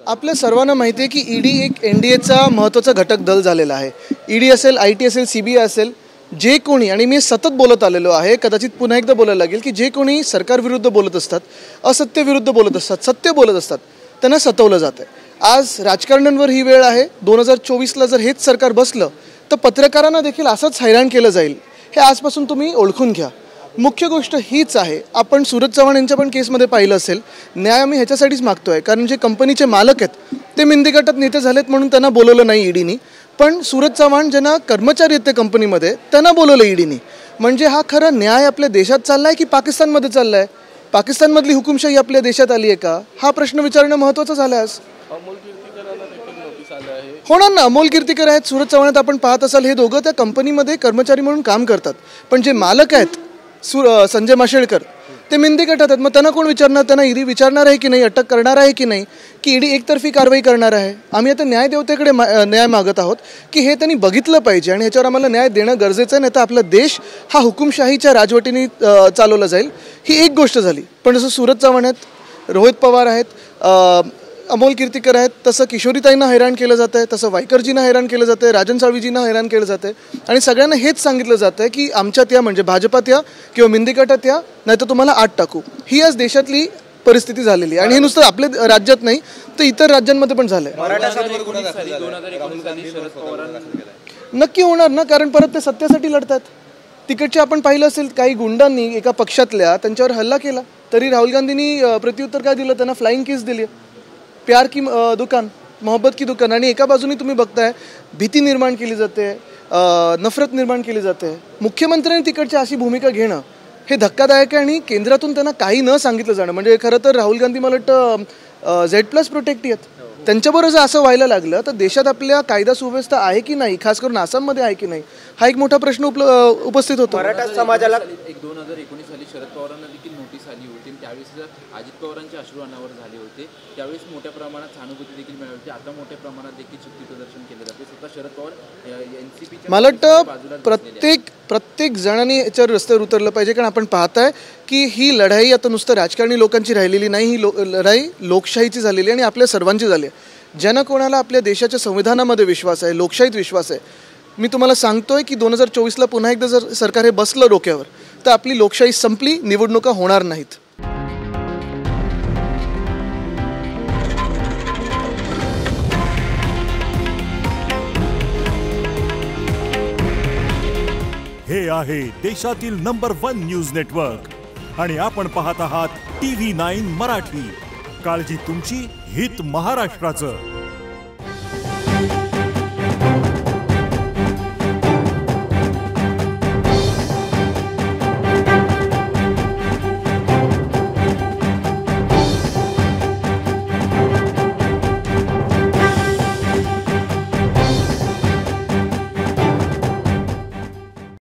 आपल्या सर्वांना माहिती आहे की ईडी एक एनडीएचा महत्त्वाचा घटक दल झालेला आहे। ईडी असेल, आयटी असेल, सीबीआय असेल, जे कोणी, आणि मी सतत बोलत आलेलो आहे, कदाचित पुन्हा एकदा बोलायला लागेल की जे कोणी सरकारविरुद्ध बोलत असतात, असत्यविरुद्ध बोलत असतात, सत्य बोलत असतात, त्यांना सतवलं जातं। आज राजकारण्यांवर ही वेळ आहे। 2024ला जर हेच सरकार बसलं तर पत्रकारांना देखील असंच हैराण केलं जाईल, हे आजपासून तुम्ही ओळखून घ्या। मुख्य गोष्ट हीच आहे, आपण सूरज चव्हाण यांच्या पण केसमध्ये पाहिलं असेल, न्याय आम्ही ह्याच्यासाठीच मागतोय कारण जे कंपनीचे मालक आहेत ते मिंदी गटात नेते झालेत म्हणून त्यांना बोलवलं नाही ईडीनी, पण सूरज चव्हाण ज्यांना कर्मचारी आहेत ते कंपनीमध्ये त्यांना बोलवलं ईडीनी। म्हणजे हा खरा न्याय आपल्या देशात चाललाय की पाकिस्तानमध्ये चाललाय? पाकिस्तानमधली हुकुमशाही आपल्या देशात आली आहे का, हा प्रश्न विचारणं महत्त्वाचं झालं आज। होणार ना, अमोल कीर्तिकर आहेत, सूरज चव्हाण आहेत, आपण पाहत असाल हे दोघं त्या कंपनीमध्ये कर्मचारी म्हणून काम करतात, पण जे मालक आहेत संजय माशेलकर ते मिंदी गटात आहेत। मग त्यांना कोण विचारणार? त्यांना ईडी विचारणार आहे की नाही, अटक करणार आहे की नाही, की ईडी एकतर्फी कारवाई करणार आहे? आम्ही आता न्यायदेवतेकडे न्याय मागत आहोत की हे त्यांनी बघितलं पाहिजे आणि ह्याच्यावर आम्हाला न्याय देणं गरजेचं आहे, नाही तर आपला देश हा हुकुमशाहीच्या राजवटीने चालवला जाईल। ही एक गोष्ट झाली, पण जसं सूरज चव्हाण आहेत, रोहित पवार आहेत, अमोल कीर्तिकर आहेत, तसं किशोरीताईंना हैराण केलं जातं आहे, तसं वायकरजींना हैराण केलं जातं आहे, राजन साळवीजींना हैराण केलं जातं आहे, आणि सगळ्यांना हेच सांगितलं जातं आहे की आमच्यात या, म्हणजे भाजपात या किंवा मिंदी गटात या, नाही तर तुम्हाला आत टाकू। ही आज देशातली परिस्थिती झालेली आहे आणि हे नुसतं आपल्या राज्यात नाही तर इतर राज्यांमध्ये पण झालंय। नक्की होणार ना, कारण परत ते सत्तेसाठी लढतात। तिकडचे आपण पाहिलं असेल काही गुंडांनी एका पक्षातल्या त्यांच्यावर हल्ला केला, तरी राहुल गांधींनी प्रत्युत्तर काय दिलं? त्यांना फ्लाइंग किस दिली। प्यार की दुकान, मोहब्बत की दुकान, आणि एका बाजूने तुम्ही बघताय भीती निर्माण केली जाते, नफरत निर्माण केली जाते। मुख्यमंत्र्यांनी तिकडची अशी भूमिका घेणं हे धक्कादायक आहे आणि केंद्रातून त्यांना काही न सांगितलं जाणं, म्हणजे खरं तर राहुल गांधी मला वाटतं Z+ प्रोटेक्टी आहेत, त्यांच्याबरोबर जर असं व्हायला लागलं तर देशात आपल्या कायदा सुव्यवस्था आहे की नाही, खास करून आसाममध्ये आहे की नाही, हा एक मोठा प्रश्न उपस्थित होतो। मराठा समाजाला 2019 साली शरद पवारांना देखील नोटीस आली होती, त्यावेळेस अजित पवारांचे अश्रू अनावर झाले होते, त्यावेळेस मोठ्या प्रमाणात सहानुभूती देखील मिळाली होती, आता मोठ्या प्रमाणात देखील शक्ती प्रदर्शन केले जाते। स्वतः शरद पवार एनसीपी मला वाटतं प्रत्येक जणांनी याच्यावर रस्त्यावर उतरलं पाहिजे, कारण आपण पाहताय की ही लढाई आता नुसतं राजकारणी लोकांची राहिलेली नाही, ही लढाई लोकशाहीची झालेली आणि आपल्या सर्वांची झाली आहे। ज्यांना कोणाला आपल्या देशाच्या संविधानामध्ये विश्वास आहे, लोकशाहीत विश्वास आहे, मी तुम्हाला सांगतोय की 2024ला पुन्हा एकदा जर सरकार हे बसलं डोक्यावर तर आपली लोकशाही संपली, निवडणुका होणार नाहीत। हे आहे देशातील नंबर 1 न्यूज नेटवर्क आणि आपण पाहत आहात TV9 मराठी। काळजी तुमची, हित महाराष्ट्राचं।